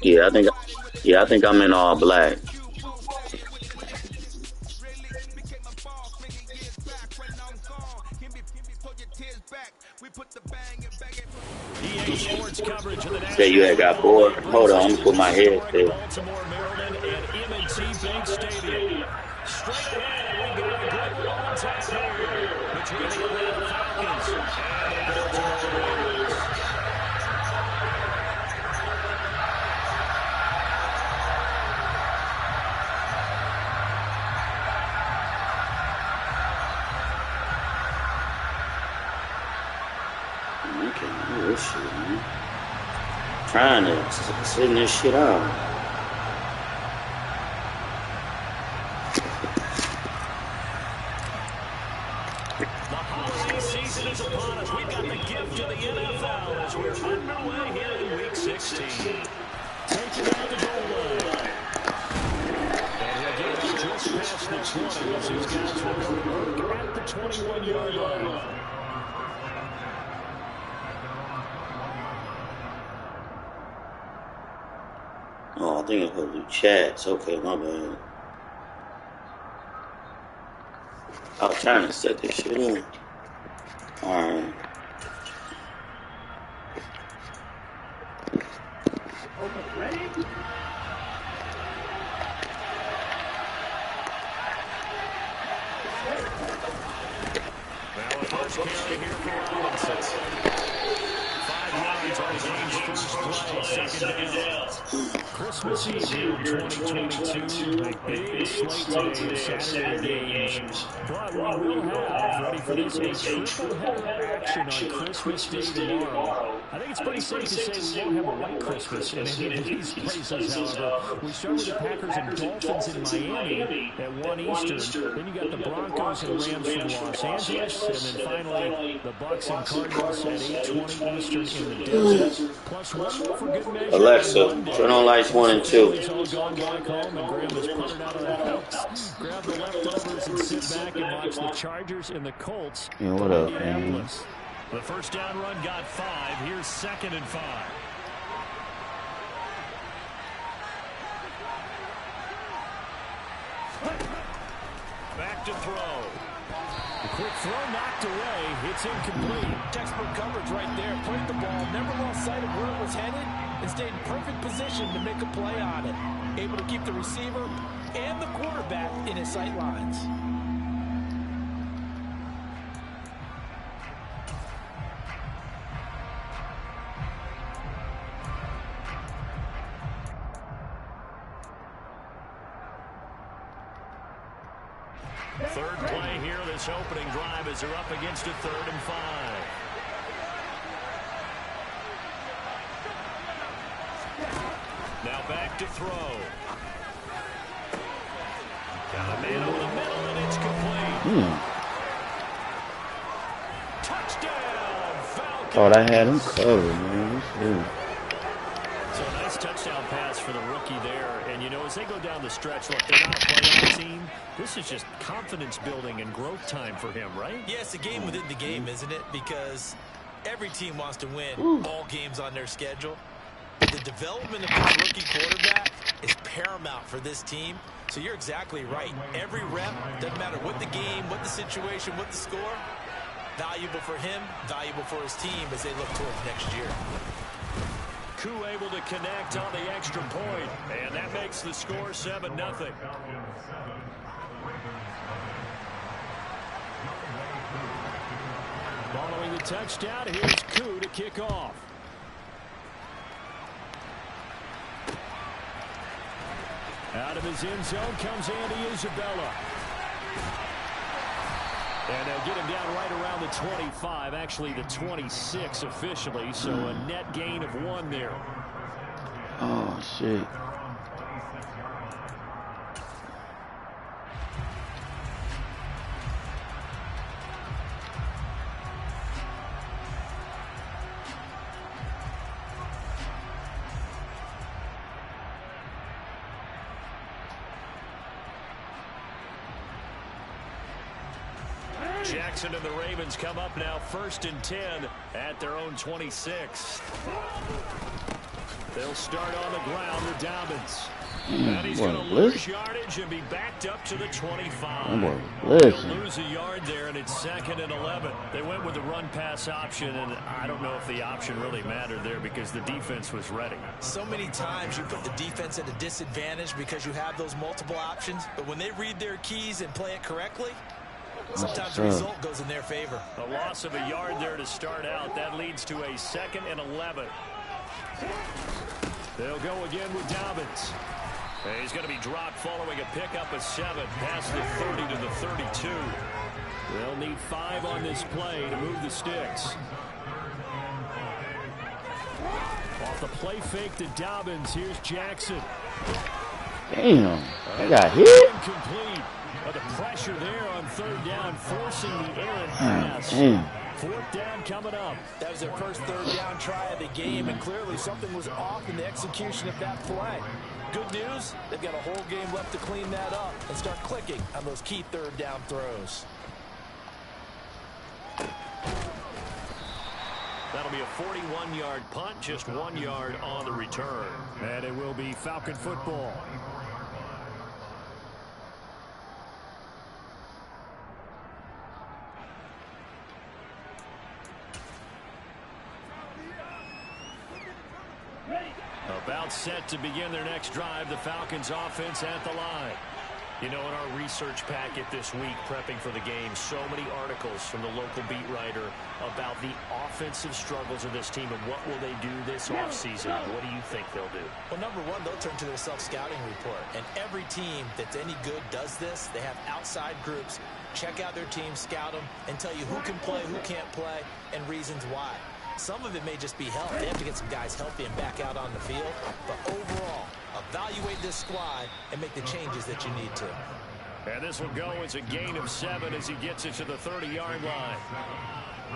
Yeah, I think I'm in all black. EA Sports coverage of the Say you National had got Football bored. League Hold brings on, us I'm to gonna the put my head historic there. Baltimore, Maryland, and M&T Bank Stadium. Straight ahead, we got a good one on tap here between the Atlanta Falcons and the Baltimore Ravens. Man, I can't do this shit, man. Trying to send this shit out. The holiday season is upon us. We've got the gift of the NFL as we're underway here in Week 16. Taking out the goal line. And he'll get it up just past the 20 as these guys will go to work at the 21-yard line. Oh, I think I'm supposed to do chats. Okay, my bad. I was trying to set this shit in. Alright. Ready? Now a first carry here for Robinson. 5 yards on the game's first play, second down. Christmas Eve here in 2022. A big slate today of Saturday games. But we will have, ready for this, a triple-header action on Christmas Day tomorrow. I think it's pretty safe to say we won't have a white Christmas in any of these places, however. We start with the Packers and Dolphins in Miami at 1 Eastern. Then you got the Broncos and Rams from Los Angeles. And then finally, the Bucs and Cardinals at 8:20 Eastern in the desert. Plus one more for good measure Alexa, on Monday. turn on lights 1 and 2. All gone back home, and Graham has puttered out of the house. Grab the leftovers and sit back and watch the Chargers and the Colts. Yeah, what up, man? The first down run got 5. Here's 2nd and 5. Back to throw. A quick throw knocked away. It's incomplete. Textbook coverage right there. Played the ball, never lost sight of where it was headed, and stayed in perfect position to make a play on it. Able to keep the receiver and the quarterback in his sight lines. Third play here, this opening drive as they're up against a 3rd and 5. Now back to throw. Got a man over the middle, and it's complete. Touchdown, Falcons. Thought I had him covered, man. So a nice touchdown pass for the rookie there. And, you know, as they go down the stretch, look, they're not a playoff team. This is just confidence building and growth time for him, right? Yeah, it's a game within the game, isn't it? Because every team wants to win all games on their schedule. But the development of this rookie quarterback is paramount for this team. So you're exactly right. Every rep, doesn't matter what the game, what the situation, what the score, valuable for him, valuable for his team as they look towards next year. Koo able to connect on the extra point, and that makes the score 7-0. Following the touchdown, here's Koo to kick off. Out of his end zone comes Andy Isabella. And they'll get him down right around the 25, actually the 26 officially, so a net gain of 1 there. Oh, shit. Jackson and the Ravens come up now 1st and 10 at their own 26. They'll start on the ground with Dobbins. And he's going to lose yardage and be backed up to the 25. They'll lose a yard there, and it's 2nd and 11. They went with the run-pass option, and I don't know if the option really mattered there because the defense was ready. So many times you put the defense at a disadvantage because you have those multiple options, but when they read their keys and play it correctly, sometimes the result goes in their favor. A loss of a yard there to start out. That leads to a 2nd and 11. They'll go again with Dobbins. He's going to be dropped following a pickup of 7 past the 30 to the 32. They'll need 5 on this play to move the sticks. Off the play fake to Dobbins. Here's Jackson. Damn, I got hit. Incomplete. The pressure there on 3rd down, forcing the errant pass. 4th down coming up. That was their first 3rd down try of the game, and clearly something was off in the execution of that play. Good news, they've got a whole game left to clean that up and start clicking on those key 3rd down throws. That'll be a 41-yard punt, just 1 yard on the return. And it will be Falcon football. About set to begin their next drive. The Falcons offense at the line. You know, in our research packet this week, prepping for the game, so many articles from the local beat writer about the offensive struggles of this team and what will they do this offseason. What do you think they'll do? Well, number one, they'll turn to their self-scouting report. And every team that's any good does this. They have outside groups. Check out their team, scout them, and tell you who can play, who can't play, and reasons why. Some of it may just be health. They have to get some guys healthy and back out on the field. But overall, evaluate this squad and make the changes that you need to. And this will go as a gain of 7 as he gets it to the 30-yard line.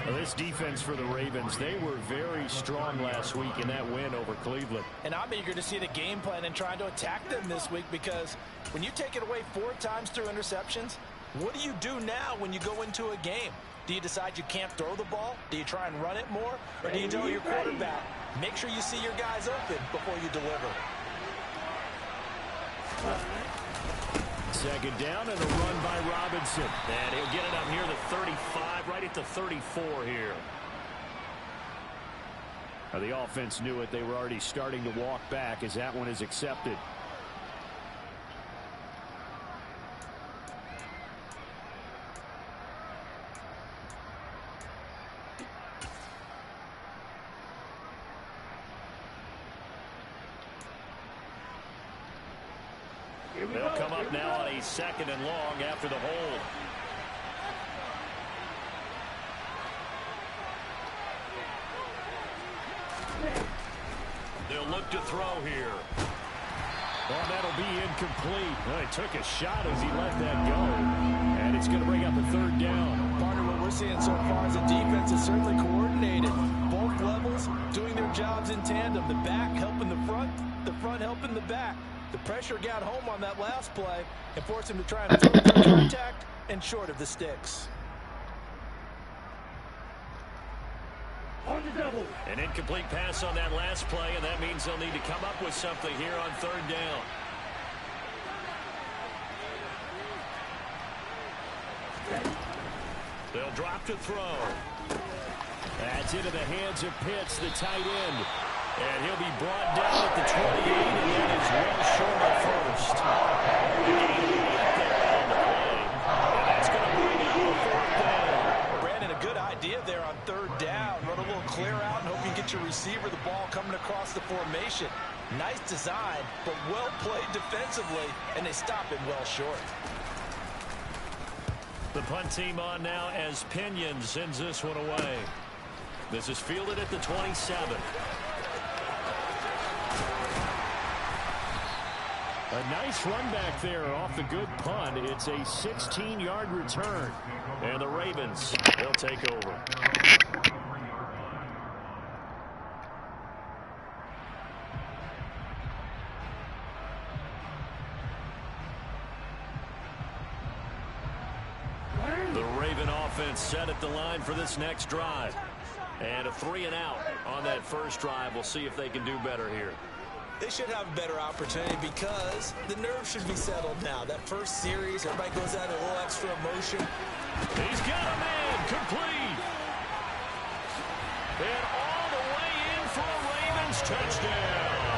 Well, this defense for the Ravens, they were very strong last week in that win over Cleveland. And I'm eager to see the game plan and trying to attack them this week, because when you take it away 4 times through interceptions, what do you do now when you go into a game? Do you decide you can't throw the ball? Do you try and run it more? Or do you tell your quarterback, make sure you see your guys open before you deliver? 2nd down and a run by Robinson. And he'll get it up near the 35, right at the 34 here. Now the offense knew it. They were already starting to walk back as that one is accepted. They'll come up now on a 2nd and long after the hold. They'll look to throw here. Well, that'll be incomplete. Well, he took a shot as he let that go. And it's going to bring up a 3rd down. Partner, what we're seeing so far is the defense is certainly coordinated. Both levels doing their jobs in tandem. The back helping the front helping the back. The pressure got home on that last play and forced him to try and throw through contact and short of the sticks. An incomplete pass on that last play, and that means they'll need to come up with something here on 3rd down. They'll drop to throw. That's into the hands of Pitts, the tight end. And he'll be brought down at the 28, and that is well short of first. And that's going to bring up the 4th down. Brandon, a good idea there on 3rd down. Run a little clear out and hope you get your receiver the ball coming across the formation. Nice design, but well played defensively, and they stop it well short. The punt team on now as Pinion sends this one away. This is fielded at the 27. A nice run back there off the good punt. It's a 16-yard return. And the Ravens, they'll take over. The Raven offense set at the line for this next drive. And a 3-and-out on that first drive. We'll see if they can do better here. They should have a better opportunity because the nerves should be settled now. That first series, everybody goes out a little extra emotion. He's got a man complete. And all the way in for a Ravens touchdown.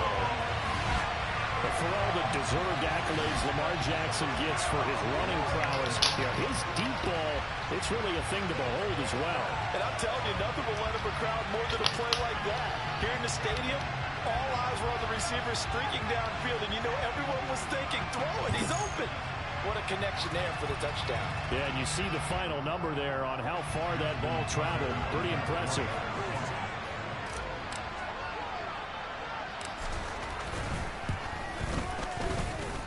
But for all the deserved accolades Lamar Jackson gets for his running prowess, his deep ball, it's really a thing to behold as well. And I'm telling you, nothing will let up a crowd more than a play like that. Here in the stadium, all eyes were on the receiver streaking downfield, and you know everyone was thinking, throw it, he's open. What a connection there for the touchdown. Yeah, and you see the final number there on how far that ball traveled. Pretty impressive.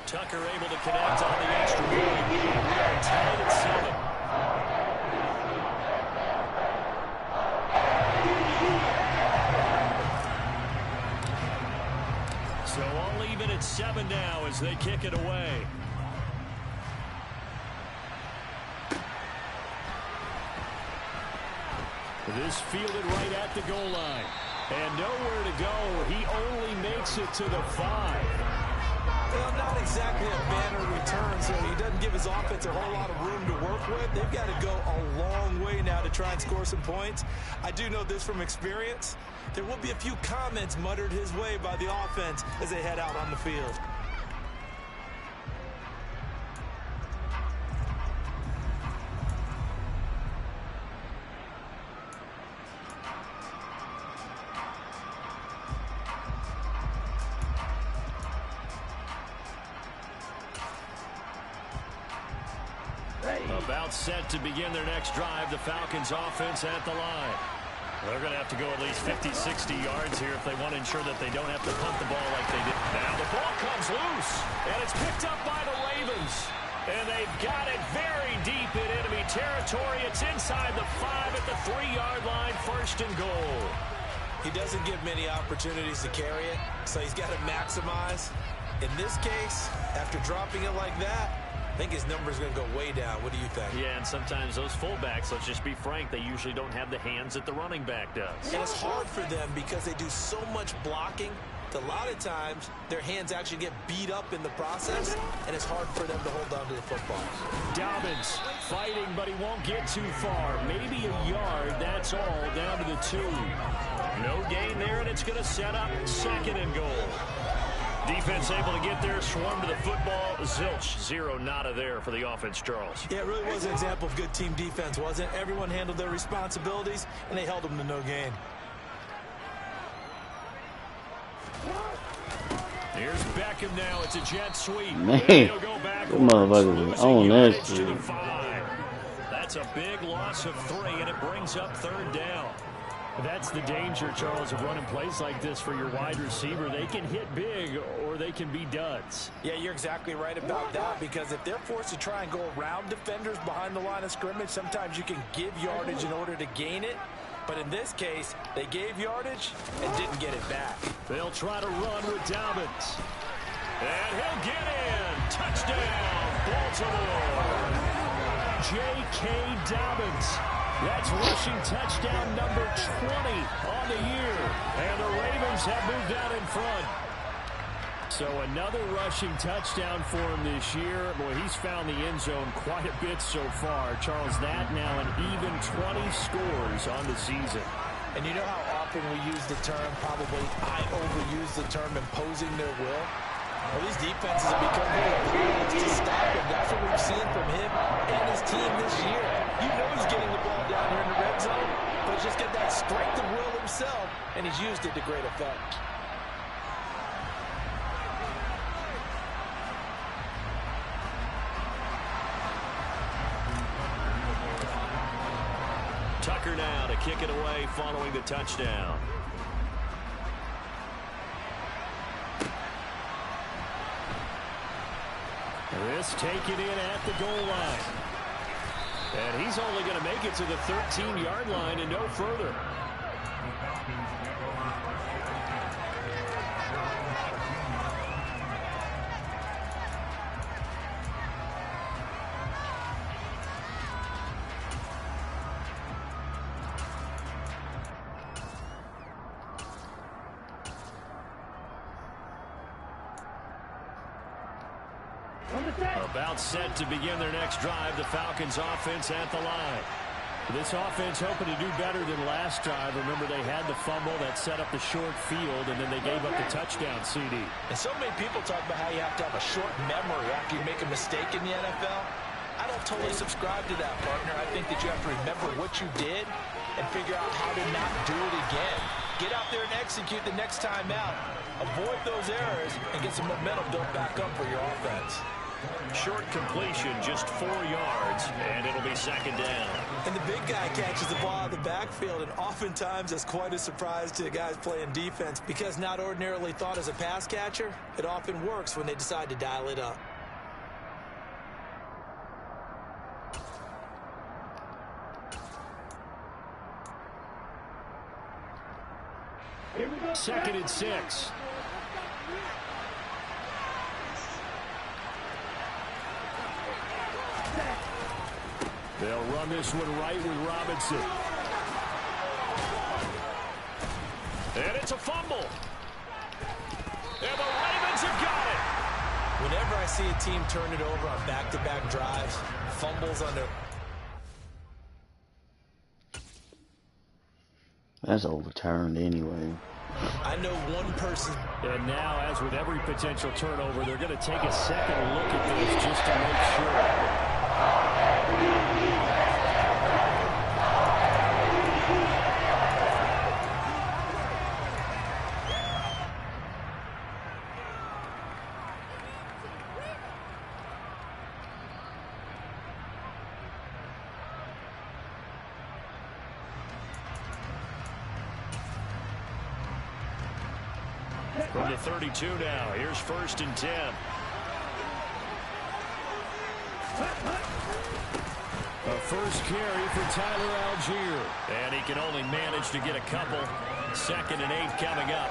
Tucker able to connect on the extra point. Tied at 7. So all even at 7 now as they kick it away. This fielded right at the goal line. And nowhere to go. He only makes it to the 5. Well, not exactly a banner return, so he doesn't give his offense a whole lot of room to work with. They've got to go a long way now to try and score some points. I do know this from experience. There will be a few comments muttered his way by the offense as they head out on the field. About set to begin their next drive, the Falcons offense at the line. They're going to have to go at least 50, 60 yards here if they want to ensure that they don't have to punt the ball like they did. Now the ball comes loose, and it's picked up by the Ravens. And they've got it very deep in enemy territory. It's inside the 5 at the 3-yard line, 1st and goal. He doesn't give many opportunities to carry it, so he's got to maximize. In this case, after dropping it like that, I think his number is going to go way down. What do you think? Yeah, and sometimes those fullbacks, let's just be frank, they usually don't have the hands that the running back does. And it's hard for them because they do so much blocking. A lot of times, their hands actually get beat up in the process, and it's hard for them to hold on to the football. Dobbins fighting, but he won't get too far. Maybe a yard, that's all, down to the 2. No gain there, and it's going to set up 2nd and goal. Defense able to get there, swarm to the football. Zilch, 0 nada there for the offense, Charles. Yeah, it really was an example of good team defense, wasn't it? Everyone handled their responsibilities, and they held them to no gain. Here's Beckham now. It's a jet sweep. Man, he'll go back. them motherfuckers on that To shit. the 5. That's a big loss of 3, and it brings up 3rd down. That's the danger, Charles, of running plays like this for your wide receiver. They can hit big or they can be duds. Yeah, you're exactly right about that, because if they're forced to try and go around defenders behind the line of scrimmage, sometimes you can give yardage in order to gain it. But in this case, they gave yardage and didn't get it back. They'll try to run with Dobbins. And he'll get in. Touchdown, Baltimore. J.K. Dobbins. That's rushing touchdown number 20 on the year. And the Ravens have moved out in front. So another rushing touchdown for him this year. Boy, he's found the end zone quite a bit so far. Charles, that now an even 20 scores on the season. And you know how often we use the term, probably I overuse the term, imposing their will? Well, these defenses have become very powerless to stop him. That's what we've seen from him and his team this year. You know he's getting the ball down here in the red zone, but he's just got that strength of will himself, and he's used it to great effect. Tucker now to kick it away following the touchdown. This taken in at the goal line. And he's only going to make it to the 13-yard line and no further. About set to begin their next drive, the Falcons offense at the line. This offense hoping to do better than last drive. Remember, they had the fumble that set up the short field, and then they gave up the touchdown CD. And so many people talk about how you have to have a short memory after you make a mistake in the NFL. I don't totally subscribe to that, partner. I think that you have to remember what you did and figure out how to not do it again. Get out there and execute the next time out. Avoid those errors and get some momentum built back up for your offense. Short completion, just 4 yards, and it'll be second down. And the big guy catches the ball out of the backfield, and oftentimes it's quite a surprise to the guys playing defense because not ordinarily thought as a pass catcher, it often works when they decide to dial it up. Second and 6. They'll run this one right with Robinson. And it's a fumble. And the Ravens have got it. Whenever I see a team turn it over on back-to-back drives, fumbles on their... That's overturned anyway. I know one person. And now, as with every potential turnover, they're going to take a second look at this just to make sure. From the 32 now, here's 1st and 10. A first carry for Tyler Algier. And he can only manage to get a couple. 2nd and 8 coming up.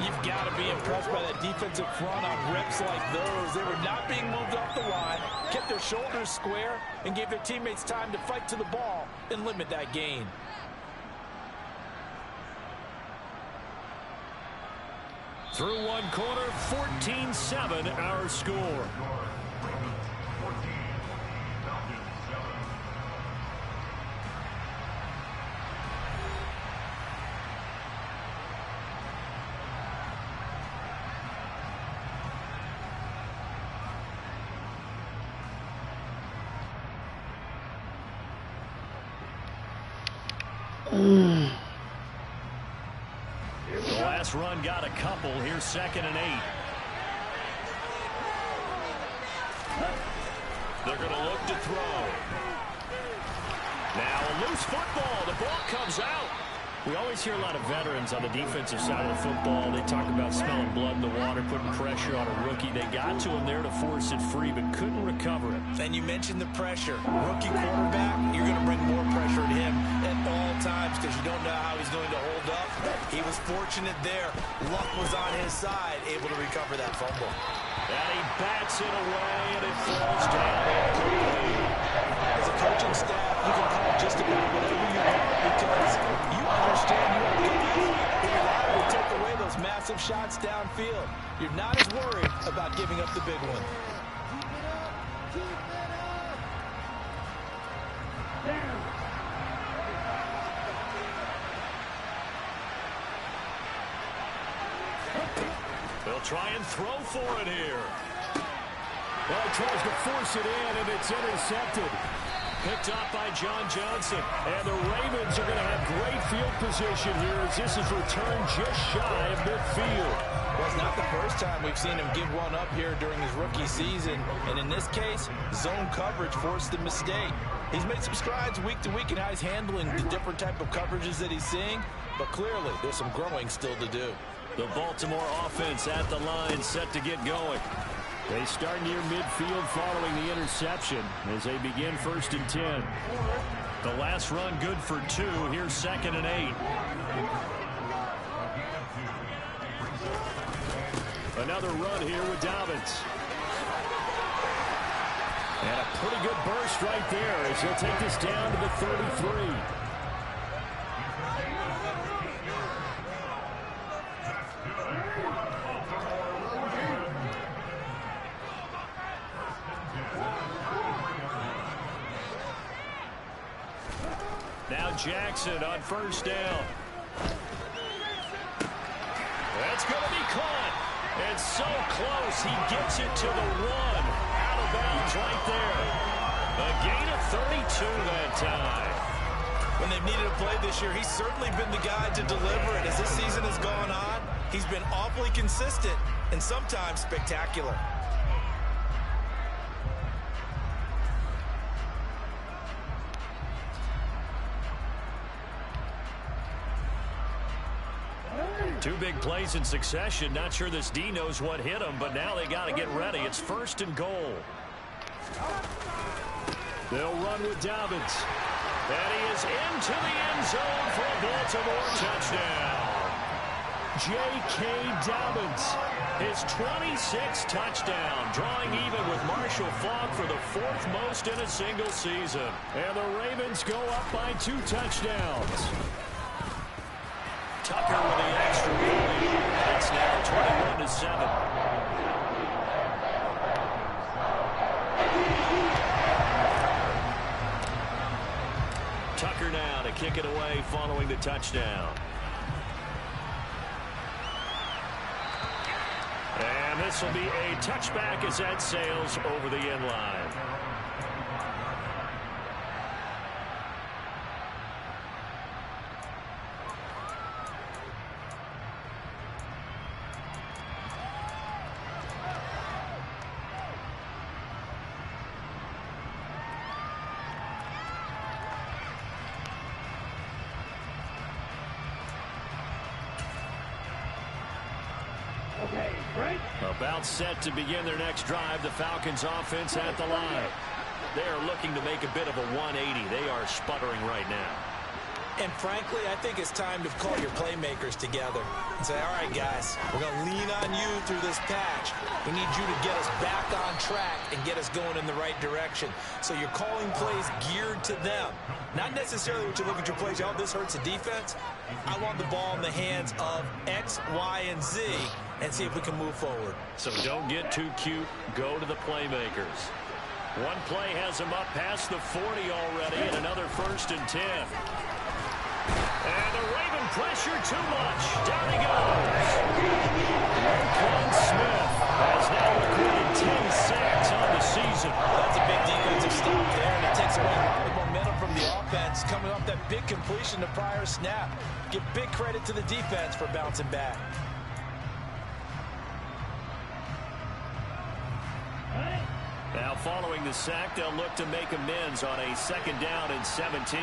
You've got to be impressed by that defensive front on rips like those. They were not being moved off the line, kept their shoulders square, and gave their teammates time to fight to the ball and limit that gain. Through one quarter, 14-7 our score. The last run got a couple. Here's 2nd and 8. They're going to look to throw. Now a loose football. The ball comes out. We always hear a lot of veterans on the defensive side of the football. They talk about smelling blood in the water, putting pressure on a rookie. They got to him there to force it free, but couldn't recover it. And you mentioned the pressure. Rookie quarterback, you're going to bring more pressure at him at all times because you don't know how he's going to hold up. He was fortunate there. Luck was on his side, able to recover that fumble. And he bats it away, and it falls down incomplete. As a coaching staff, you can call just about whatever you want because you understand you have guys who are liable to take away those massive shots downfield. You're not as worried about giving up the big one. They'll try and throw for it here. Well, he tries to force it in, and it's intercepted. Picked up by John Johnson. And the Ravens are going to have great field position here as this is returned just shy of midfield. Well, it's not the first time we've seen him give one up here during his rookie season. And in this case, zone coverage forced the mistake. He's made some strides week to week in how he's handling the different type of coverages that he's seeing. But clearly, there's some growing still to do. The Baltimore offense at the line set to get going. They start near midfield following the interception as they begin 1st and 10. The last run good for 2. Here's 2nd and 8. Another run here with Dobbins. And a pretty good burst right there as he'll take this down to the 33. Jackson on first down. That's going to be caught. It's so close. He gets it to the 1. Out of bounds right there. A gain of 32 that time. When they've needed a play this year, he's certainly been the guy to deliver it. As this season has gone on, he's been awfully consistent and sometimes spectacular. Two big plays in succession. Not sure this D knows what hit him, but now they got to get ready. It's 1st and goal. They'll run with Dobbins. And he is into the end zone for a Baltimore touchdown. J.K. Dobbins, his 26th touchdown, drawing even with Marshall Faulk for the 4th most in a single season. And the Ravens go up by 2 touchdowns. Tucker with the extra point. It's now 21-7. Tucker now to kick it away following the touchdown. And this will be a touchback as that sails over the end line. Okay, break. About set to begin their next drive. The Falcons offense at the line. They are looking to make a bit of a 180. They are sputtering right now. And frankly, I think it's time to call your playmakers together and say, all right, guys, we're going to lean on you through this patch. We need you to get us back on track and get us going in the right direction. So you're calling plays geared to them. Not necessarily what you look at your plays, oh, this hurts the defense. I want the ball in the hands of X, Y, and Z and see if we can move forward. So don't get too cute. Go to the playmakers. One play has them up past the 40 already, and another 1st and 10. And the Raven pressure too much. Down he goes. Roquan Smith has now recorded 10 sacks on the season. That's a big defensive stop there, and it takes away the momentum from the offense coming off that big completion the prior snap. Give big credit to the defense for bouncing back. Now following the sack, they'll look to make amends on a 2nd down and 17.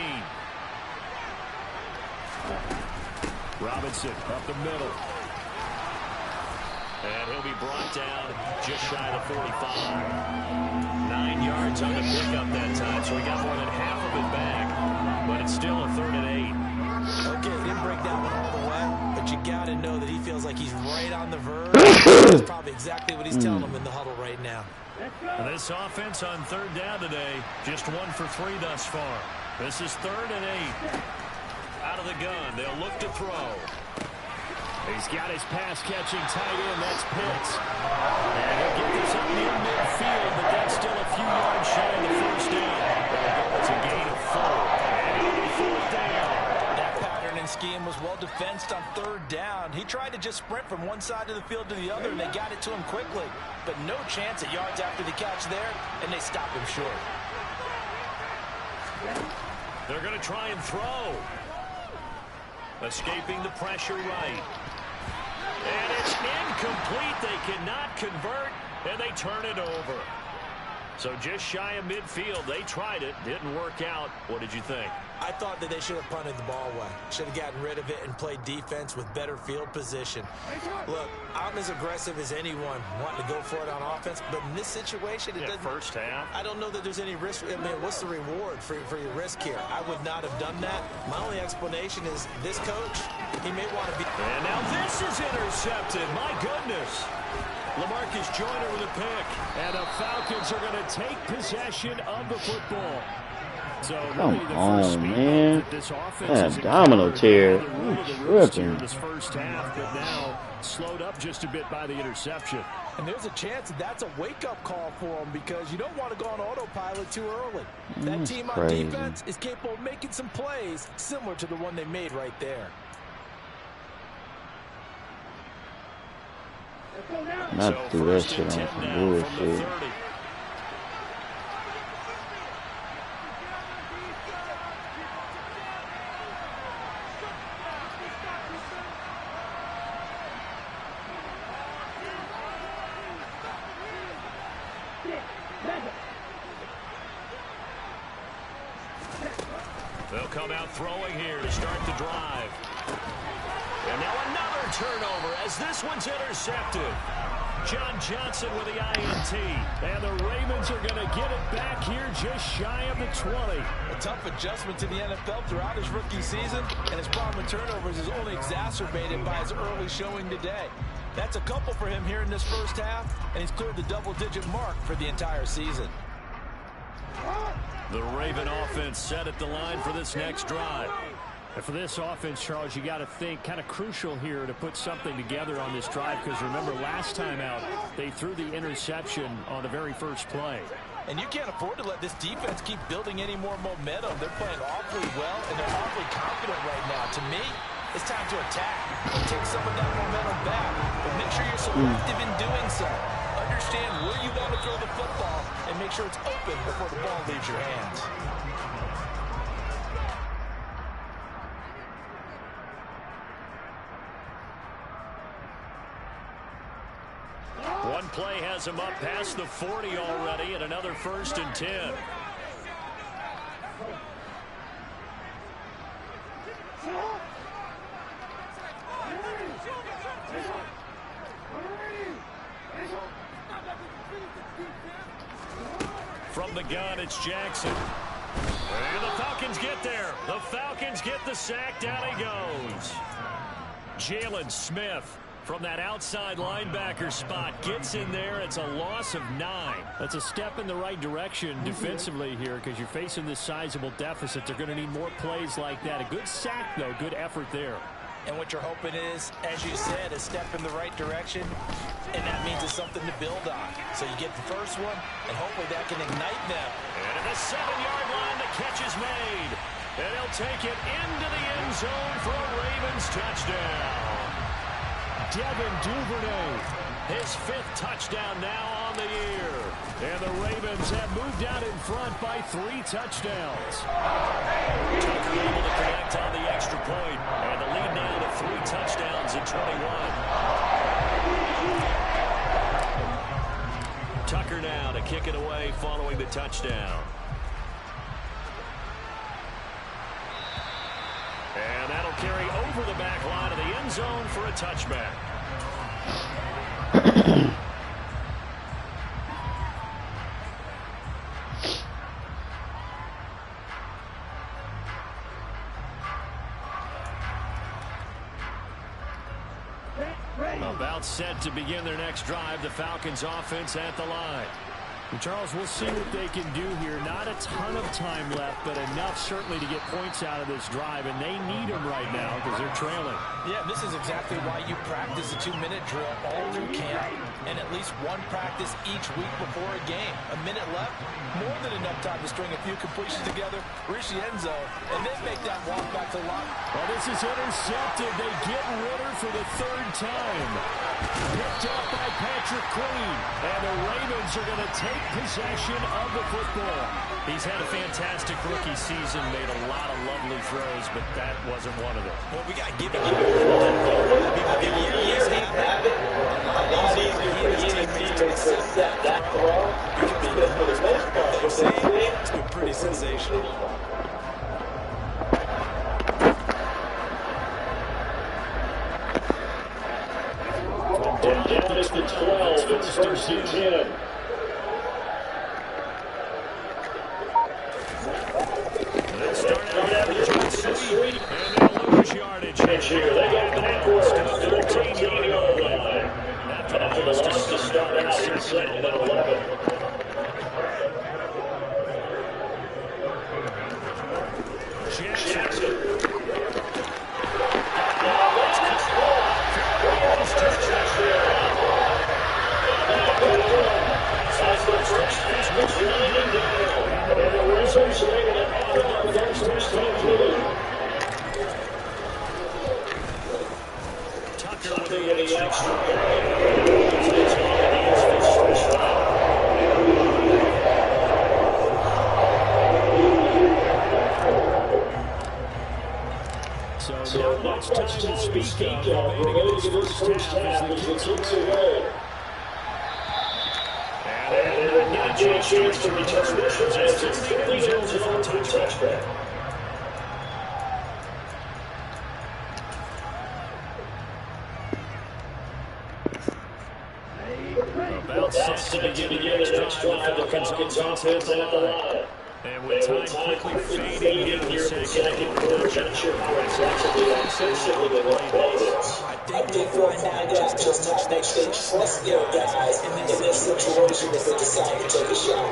Robinson up the middle. And he'll be brought down just shy of 45. 9 yards on the pickup that time, so he got more than half of it back. But it's still a 3rd and 8. Okay, he didn't break that one all the way, but you got to know that he feels like he's right on the verge. That's probably exactly what he's telling them in the huddle right now. This offense on 3rd down today, just 1 for 3 thus far. This is 3rd and 8. Out of the gun, they'll look to throw. He's got his pass-catching tight end. That's Pitts. And he'll get this up near midfield, but that's still a few yards shy of the 1st down. It's a gain of 4. And 4th down. That pattern and scheme was well defensed on 3rd down. He tried to just sprint from one side of the field to the other, and they got it to him quickly. But no chance at yards after the catch there, and they stopped him short. They're going to try and throw. Escaping the pressure right. And it's incomplete. They cannot convert, and they turn it over. So just shy of midfield. They tried it. Didn't work out. What did you think? I thought that they should have punted the ball away. Should have gotten rid of it and played defense with better field position. Look, I'm as aggressive as anyone wanting to go for it on offense, but in this situation, it doesn't. First half. I don't know that there's any risk. I mean, what's the reward for your risk here? I would not have done that. My only explanation is this coach, he may want to be. And now this is intercepted. My goodness. LaMarcus Joyner with a pick. And the Falcons are going to take possession of the football. So Come really the first on, speed man. that this offense That domino tear. tripping. Tripping. This first half, but now slowed up just a bit by the interception. And there's a chance that's a wake-up call for them because you don't want to go on autopilot too early. That That's team crazy. on defense is capable of making some plays similar to the one they made right there. Not to do that shit on some bullshit. They'll come out throwing here to start the drive. And now another turnover as this one's intercepted. John Johnson with the INT. And the Ravens are going to get it back here just shy of the 20. A tough adjustment to the NFL throughout his rookie season, and his problem with turnovers is only exacerbated by his early showing today. That's a couple for him here in this first half, and he's cleared the double-digit mark for the entire season. The Raven offense set at the line for this next drive. And for this offense, Charles, you got to think kind of crucial here to put something together on this drive because remember last time out they threw the interception on the very first play. And you can't afford to let this defense keep building any more momentum. They're playing awfully well, and they're awfully confident right now. To me, it's time to attack and take some of that momentum back. But make sure you're selective in doing so. Understand where you want to throw the football and make sure it's open before the ball leaves your hands. One play has him up past the 40 already and another 1st and 10. From the gun, it's Jackson. And the Falcons get there. The Falcons get the sack. Down he goes. Jalen Smith from that outside linebacker spot gets in there. It's a loss of 9. That's a step in the right direction defensively here because you're facing this sizable deficit. They're going to need more plays like that. A good sack, though. Good effort there. And what you're hoping is, as you said, a step in the right direction, and that means it's something to build on. So you get the first one, and hopefully that can ignite them. And at the 7-yard line, the catch is made. And he'll take it into the end zone for a Ravens touchdown. Devin Duvernay, his 5th touchdown now on the year. And the Ravens have moved out in front by 3 touchdowns. Tucker able to connect on the extra point. And the lead now to 3 touchdowns at 21. Tucker now to kick it away following the touchdown. And that'll carry over the back line of the end zone for a touchback. About set to begin their next drive. The Falcons offense at the line. And Charles, we'll see what they can do here. Not a ton of time left, but enough certainly to get points out of this drive, and they need them right now because they're trailing. Yeah, this is exactly why you practice a 2-minute drill all through camp and at least one practice each week before a game. A minute left, more than enough time to string a few completions together, reach the end zone, and then make that walk back to the line. Well, this is intercepted. They get Ritter for the 3rd time. Picked up by Patrick Queen, and the Ravens are going to take possession of the football. He's had a fantastic rookie season, made a lot of lovely throws, but that wasn't one of them. Well, we got to give it the years have it. Easy for he and his teammates to accept that throw because for the most part, we've seen it's been pretty sensational. Down at the 12, it's 1st and 10. They start out with a sweep, and they'll lose yardage here. They got backwards to the 13-yard line. After the loss to start out in 2nd and 11. Tucker with the extra. So not much time to speak of remaining in this first half as the kicks away. And they not get a chance to return this one as it's in the end zone for a touchback. About set to begin the next drive, the Falcons offense at the line. And with time quickly fading here in the second, not sure how exactly offensively they will play this. I think we'll find out just how much they trust their guys in this situation if they decide to take a shot.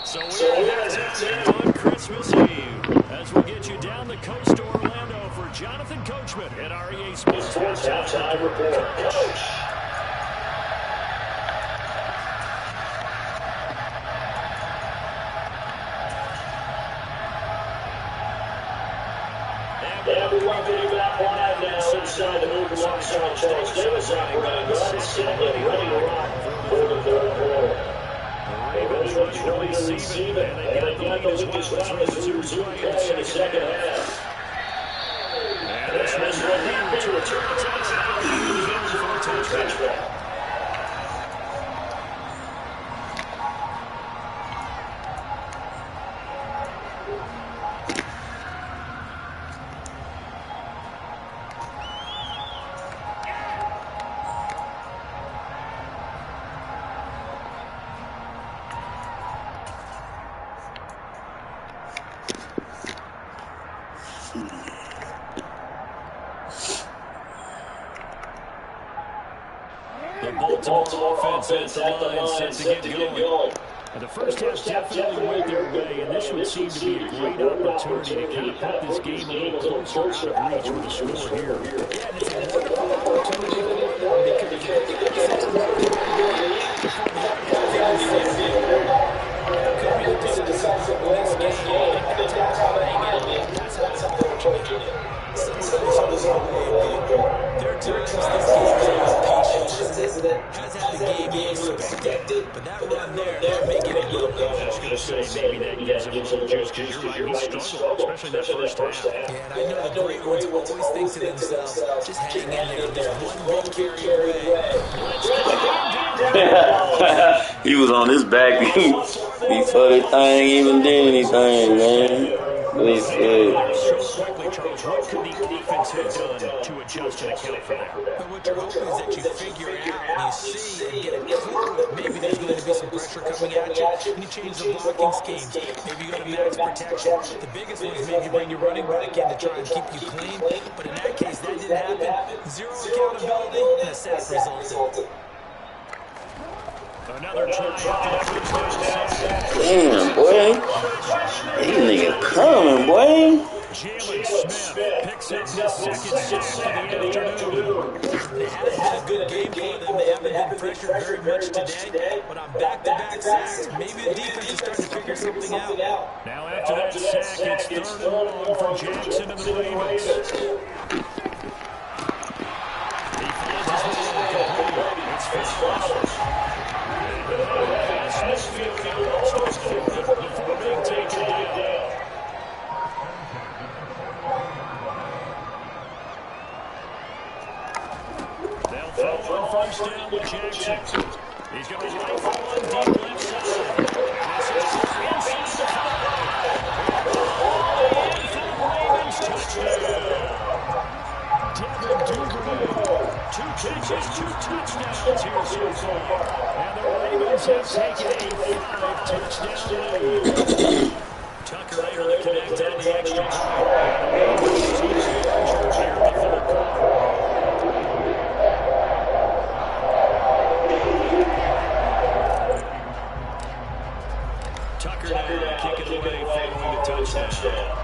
So we're on Christmas Eve as we get you down the coast to Orlando for Jonathan Coachman at our EA Sports Halftime Report. Coach. Everyone getting back live now inside the move alongside Charles Davis operating guard, set and ready to rock for the third quarter. Ravens ready to receive it, and they got the lead as well as we resume play in the second half. And this one's ready to return to the touchback. The Baltimore offense at the line set to get going. And the first half definitely went their way, and this would seem to be a great opportunity to kind of put this game a little closer out of reach with a score here. Yeah, and it's a wonderful opportunity for them because it could be the decisive win this game. That's how they handle it. That's how they're approaching it. Their times this game is patience, isn't it? Has had the game expected, but that run there, they're making it look good. I was going to say, maybe that gives him a little juice because you're right, he struggled, especially that first half. Yeah, and I know the great ones always think to themselves, just hang in there, there's one big carry away. He was on his back before the thing even did anything, man. What could the defense have done to adjust and account for that? But what you're hoping is that you figure it out and you see and get a clue that maybe there's going to be some pressure coming at you and you change the blocking schemes. Maybe you go to max protection. The biggest one is maybe bring your running back in to try and keep you clean. But in that case, that didn't happen. Zero accountability and a sack resulted. Another try after the first touchdown. Damn, boy. These niggas coming, boy. Jalen Smith picks up his second sack of the afternoon. They haven't had a good game for them. They haven't been pressured very much today. But on back-to-back sacks, maybe the defense is starting to figure something out. Now after that sack, it's 3rd and long for Jackson and the Ravens. He finds his way incomplete. It's Fitzpatrick. Smithfield starts forward before being taken down. They'll throw on first down with Jackson. He's going to rifle one deep left side. And this is inside the 5. All in for the Ravens touchdown. Devin Duvernay. 2 catches, 2 touchdowns here so far. And the Ravens have taken a 5-touchdown lead. Tucker able to connect on the extra point. He's injured here in the 3rd quarter. Tucker now kicking away following the touchdown.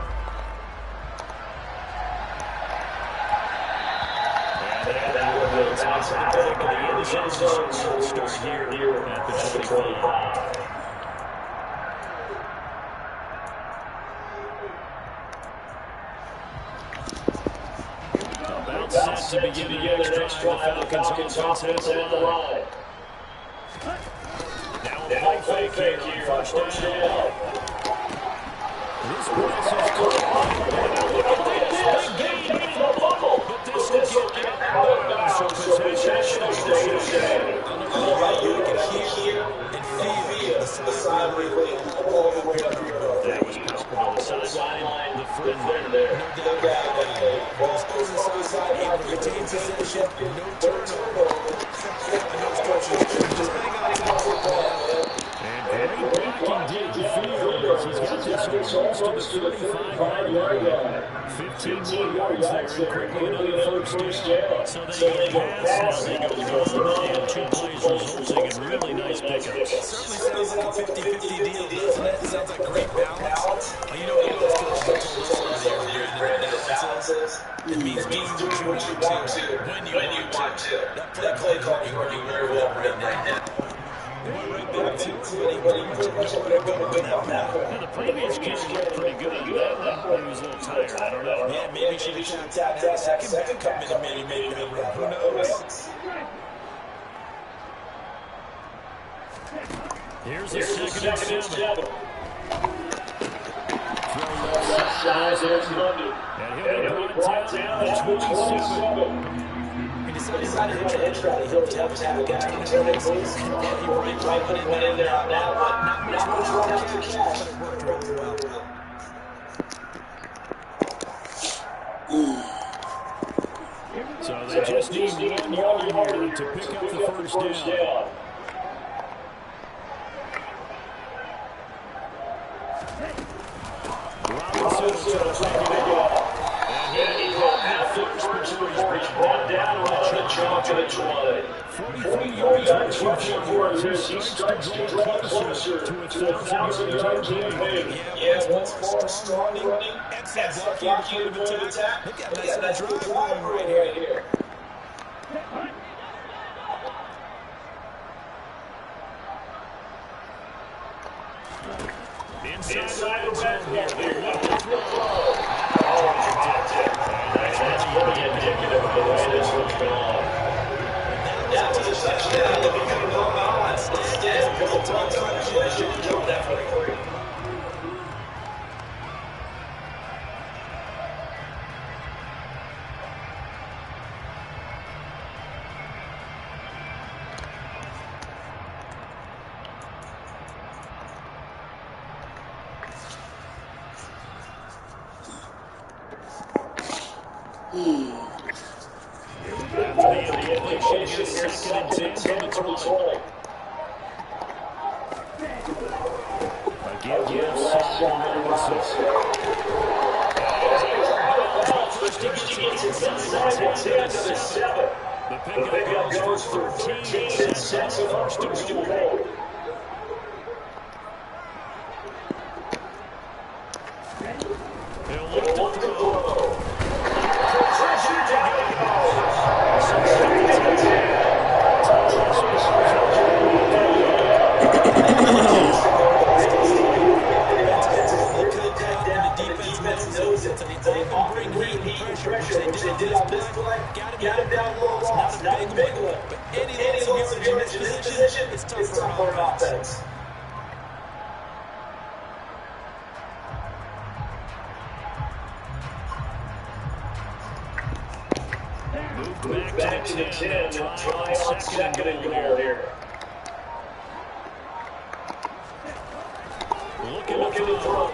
Outside the back of the end zone, start here at the 25. to begin the next drive. The Falcons offense at the line. Now a play fake here on first down. This pass is caught. Look at this. Big gain on the bubble. But this will get out of bounds. So possession stays the same. I don't know how you can hear and feel the sideline wave all the way up here. That was palpable. The sideline, the friend there. No doubt about it. Goes to the sideline, retains possession, no turnover. I know it's coaches. Just hang on to the football. And great blocking downfield. He's got this almost to the 35-yard line. 15 more yards there and quickly another first down. So they pass, now they go run, and 2 plays resulting in really nice pickups. It certainly sounds like a 50-50 deal, doesn't it? It sounds like great balance. Well, you know what those coaches told us earlier, Brandon, balances. It means doing what you want to when you want to. That play call is working very well right now. Right back to pretty much nowhere to go with that. The previous kid looked pretty good. That one, he was a little tired. I don't know. Yeah, maybe she should have tapped that second come in and maybe made that run. Who knows? Here's a second and 7. Left side, there's Monday. And he'll be brought down at 27. He decided to hit rally. He'll have a guy who turn it loose. He right put it in there on that one. Not much wrong after the catch, but it worked really well. So they just need 1 yard here to pick up the first down. Robinson will take it out. And he hit first before he's brought down on the chalk of the 20. 44 yards for he starts to draw closer to a 1,000-yard campaign. Yeah, once more strong running. Excellent blocking in the point of attack. Look at that drive going right here. Inside the red zone here. Left to throw. That's pretty indicative of the way this one's gone. Now to the touchdown. They're becoming no balance. Instead, because of one-time collision, killed that for free. Second and 10 from the 20. Again, yes. First he gets inside the 10 to the 7. The pickup goes for 13 sets of first and goal. He'll look to throw. Pressure, which they did on this play. Got him down low, not a big one. But any loss of yardage in this position, it's tough for an offense. Moved back to the 10. Try on second and goal here. Looking to throw.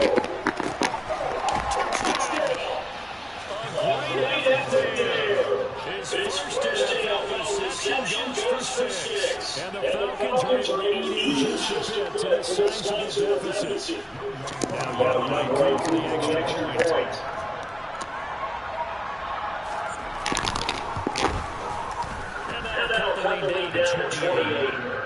His first down reception goes for 6. And the Falcons are leading just a bit to the size of the deficit. Now got to take the extra point. And that'll cut the lead down to 28.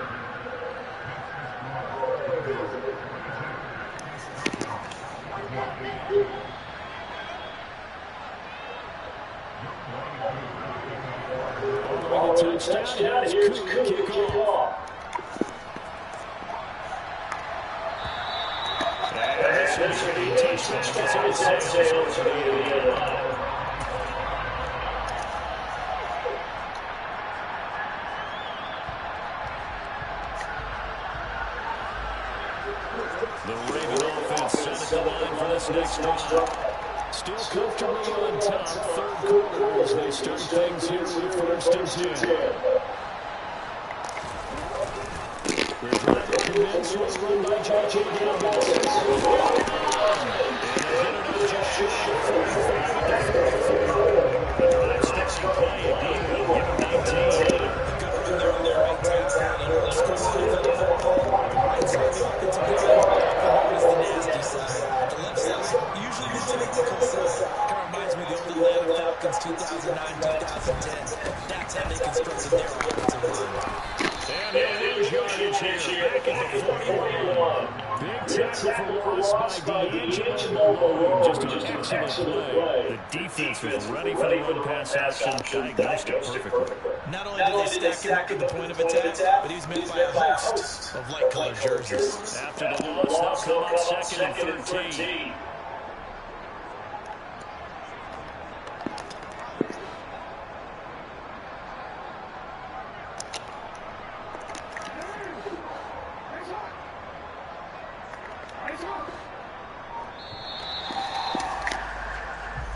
Touchdown, here's Cook to kick off. And this one's going to be a touchdown. It's on Sales to the other line. for this next drive. Still comfortably on top, third quarter as they start things here with 1st and 10. The drive will commence with a run by J.J. Dobbins. And they get it up just short of 45 at the 34. The drive starting play at D will give him 19. Good run there on the right tackle, and it only scored one of the right side of the offensive line, often known as the nasty side. The left side, usually the technical side. Kind of reminds me of the old Atlanta Falcons 2009-2010. That's how they constructed their offensive line. And he'll lose yardage here, back at the 41. Big tackle for loss by D'Angelo Malone. Just an excellent play. The defense was ready for the run-pass action, diagnosed it perfectly. Not only did they stack him at the point of attack, but he was met by a host of light-colored jerseys. After the loss, they'll come up 2nd and 13.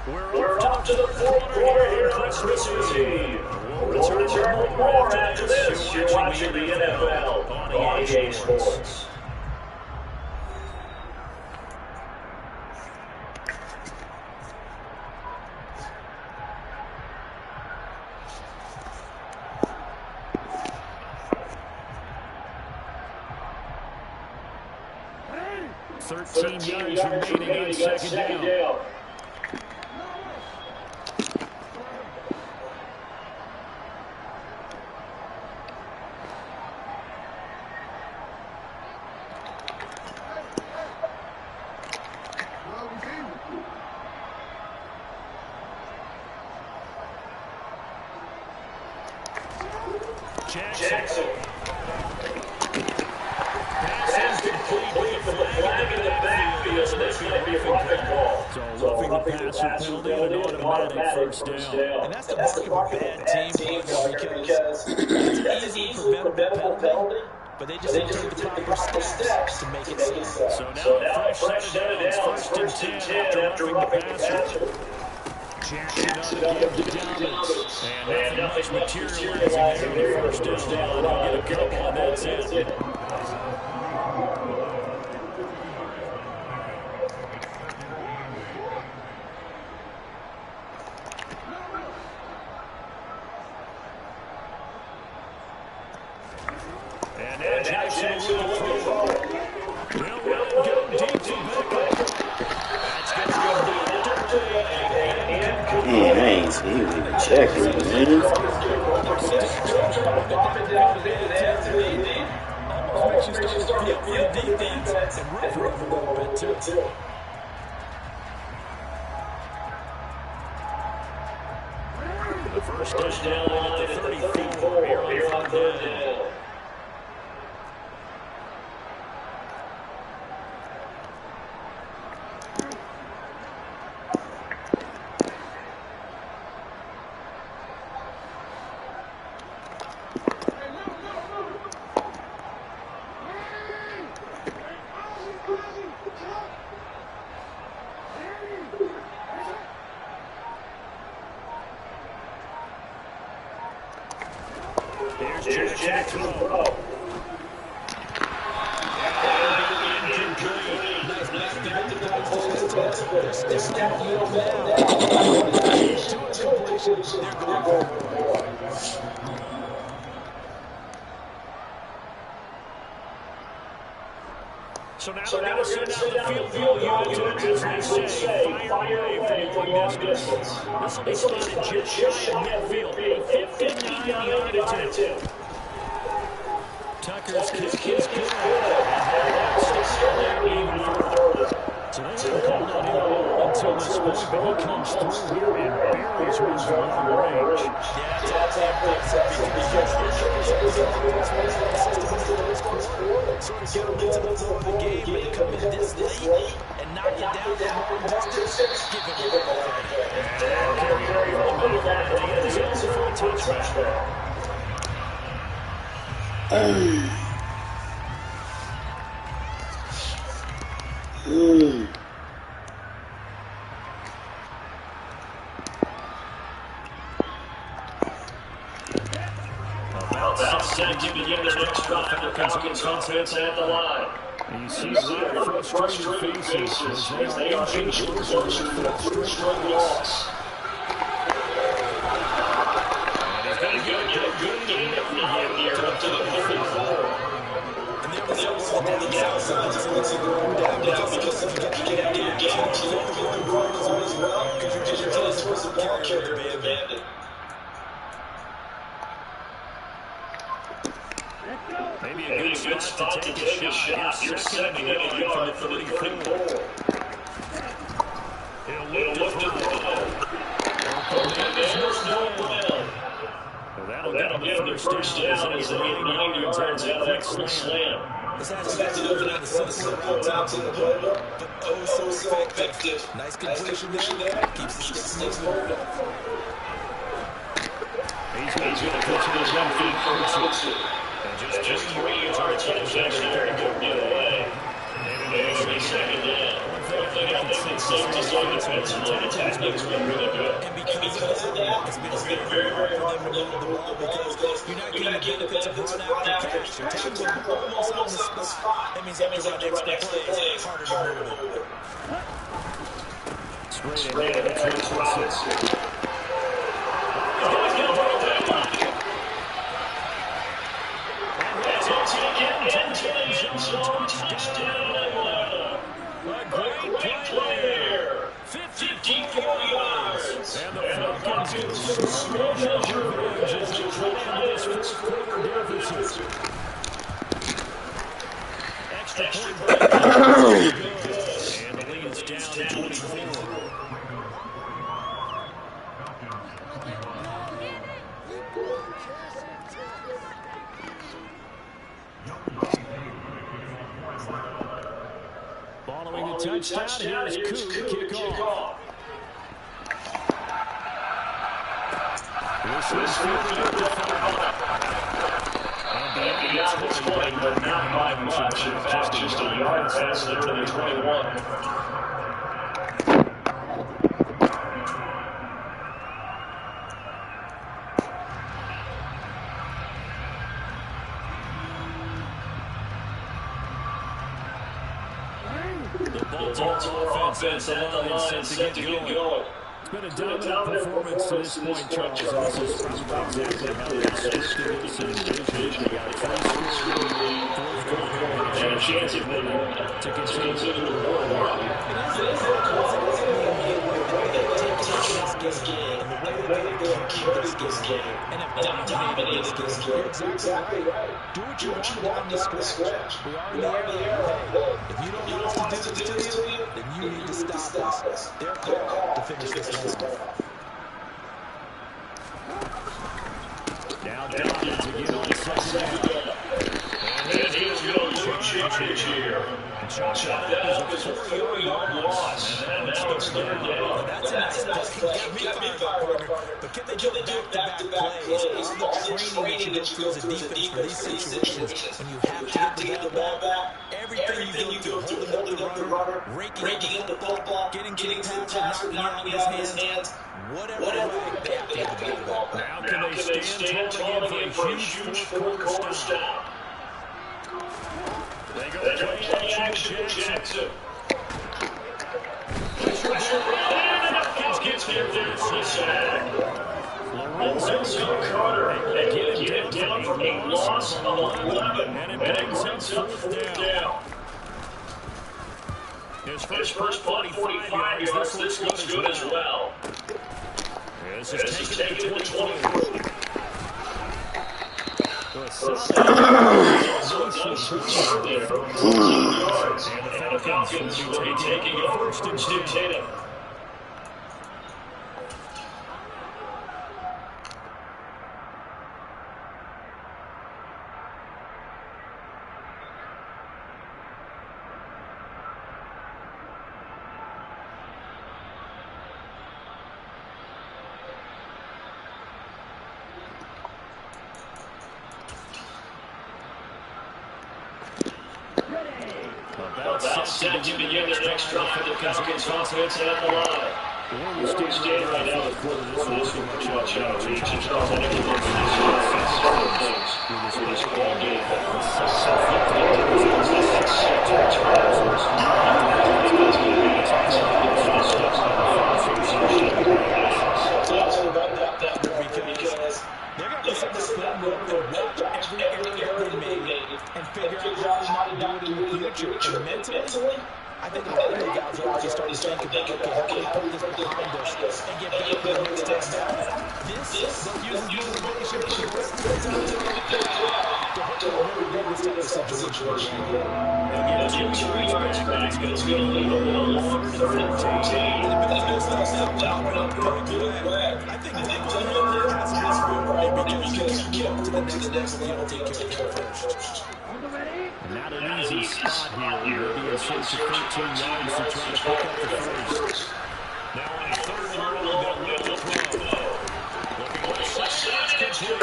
We're off to the fourth quarter here on Christmas Eve. We'll return with more after this. You're watching the NFL on EA Sports. Thirteen yards remaining on second down. Jackson. Pass incomplete with the flag in the backfield. This might be a roughing call. So roughing the passer penalty and an automatic first down. And that's the mark of a bad team, because it's an easily preventable penalty, but they just didn't take the proper steps to make it so. So now a fresh set of downs, 1st and 10 after roughing the passer. Jackson on the give to Dobbins. And nothing much materializing there on the 1st down. He'll get a couple, and that's it. And now Jackson with the throw. He'll let it go deep to Beckham. That's going to go Man, I ain't see him even checking, man. The first touchdown line at the 34 here on 3rd down. Here's Jackson to throw. So now they're going to send out the field goal unit to, as they say, fire away from long distance. This will be spotted just shy of midfield, a 59-yard attempt. Tucker's kick is good. Even further. So they haven't called on him until this point, but he comes through here and buries one from long range. Yeah, that's impressive because sort of get them into the flow of the game, but they come in this late and knock it down from long distance. Give it a ball. And carry over that at the end zone for a touchback. set to begin the next drive. The Falcons offense at the line. And you see a lot of frustrated faces as they are inching closer to that straight loss. And he's going to get a good gain of 9 here up to the 34. And there was also the outside to go down because you get out of your game. So you have to go to the zone as well because you're telling towards the ball carrier being abandoned. Maybe a good spot to take a shot. You're 70 yards from the 34. He'll look to throw. And there's no well. That'll get him the first down as they get 9 yards out of that quick slam. This has to do with the system going out to the playbook, but oh so effective. Nice completion there. Keeps the sticks moving. He's going to put to the run feed. Just 3 yards catch there to go get away. Maybe second down. One thing I think safety's offensively, the tacking's been really good. And because of that, it's been very hard for them to move the ball because you're not getting the benefits of this run after catch. You're tackling almost on the spot. That means after that extra play, it's harder to move it. Straight ahead, it's Robinson. Great play there. 54 yards. And the Falcons get some measure of revenge as they claim this first-quarter deficit. Extra point break. And the lead's down to 24. Following the touchdown, here's Koo to kick off. This is fielded at And beyond this point, but not by much. In fact, just a yard past there to the 21. Baltimore offense at the line set to get going. It's been a dominant performance to this point, Charles. And this is probably exactly how they scripted this and envisioned. They got a 3-score lead, fourth quarter, And a chance at winning to continue the war. This game and the way they're going to carry this game and have dominated this game. You're exactly right. Do what you want down the stretch. We are in the area. If you don't know what to do to you, then you need to stop us. Their call to finish this game. now down to get on second down. And he's going to charge here. Chopped up is a 4-yard loss. And now it's third down. That's a nice play. Got me fired, partner. But can they do back-to-back plays? All the training that you go through as a defense for these situations, when you have to get the ball back, everything you go through, holding up the runner, raking in the football, getting past it, knocking it out of his hands, whatever way, they have to get the ball back. Now can they stand tall again for a huge fourth-quarter stop? They go Play action with Jackson. Falcons gets there for a sack. Lorenzo Carter again down for a loss of 11, and it brings up fourth down. his His first punt, 45 yards. This looks good as well. This This is is taken taken to to 24. 24. So a So nice push there. and the Falcons will be taking it first and 10. About set to begin their next drive. The Falcons offense at the line. Where we stand right now in the fourth quarter, this is pretty much out of reach. And top of the things with this ball game. The Sox are flipped to the Bears on this side of the turnovers. Because they're going to have to sit down and watch every error they made and figure out how to do it in the future. And mentally, I think a lot of the guys are already starting to think about, okay, how can we put this behind us and get better for the next time out? This uses motivation for the rest of the time to hopefully never do this type of situation again. Again, 2 yards back. It's going to be a little 3rd and 14. And if it's not out, I think Nick has this one because you can't get up to the next level if you don't take care of him first. Not an easy spot here. We'll be in search of 13 yards to try to pick up the first. Now on 3rd and long, they'll win the throw. Looking left side, it's complete.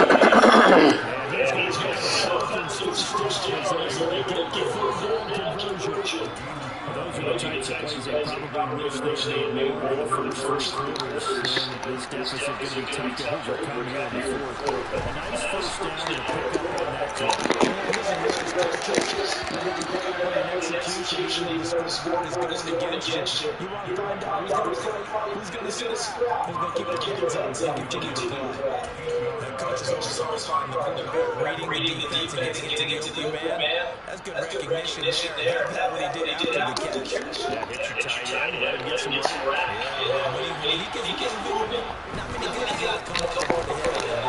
And he's going to get the Falcons first down as they get the 3rd down conversion. Those are the types of plays they probably wish they made more in the first 3 quarters. This deficit going to be tough to overcome here in the fourth. A nice first down to pick up on that time. Execution in the scoreboard is going against you. You want to find out who's going to sit, who's going to keep their hands on and continue to play. The coach is always on the quarterback, reading the defense and getting into the open man. That's good recognition there. That's what he did after the catch. Yeah, hit your tight end, let him get some rep. Yeah, when he gets video, not many guys that come up over the head.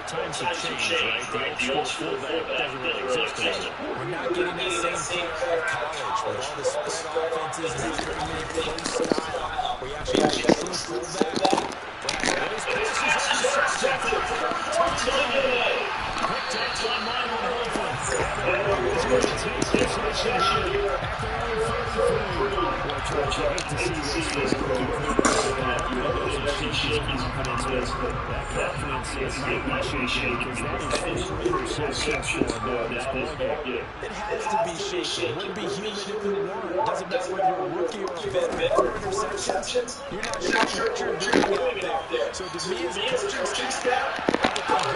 Times have changed, right? The old school fullback doesn't really exist anymore. We're not getting that same power of college with all the spread offenses and that very play style where you actually have a true fullback. Those passes are Quick touch on Michael Holford. He's going to take possession here at their own 33. Well, George, you hate to see this for a rookie quarterback. Doesn't shake his confidence, but that confidence is might be shaken because that is 4 interceptions for him this ballgame. It has to be shaken. It wouldn't be human if we weren't. Doesn't matter whether you're a rookie or a veteran. 4 interceptions, you're not sure what you're doing out there. So to me as a coaching staff, I would think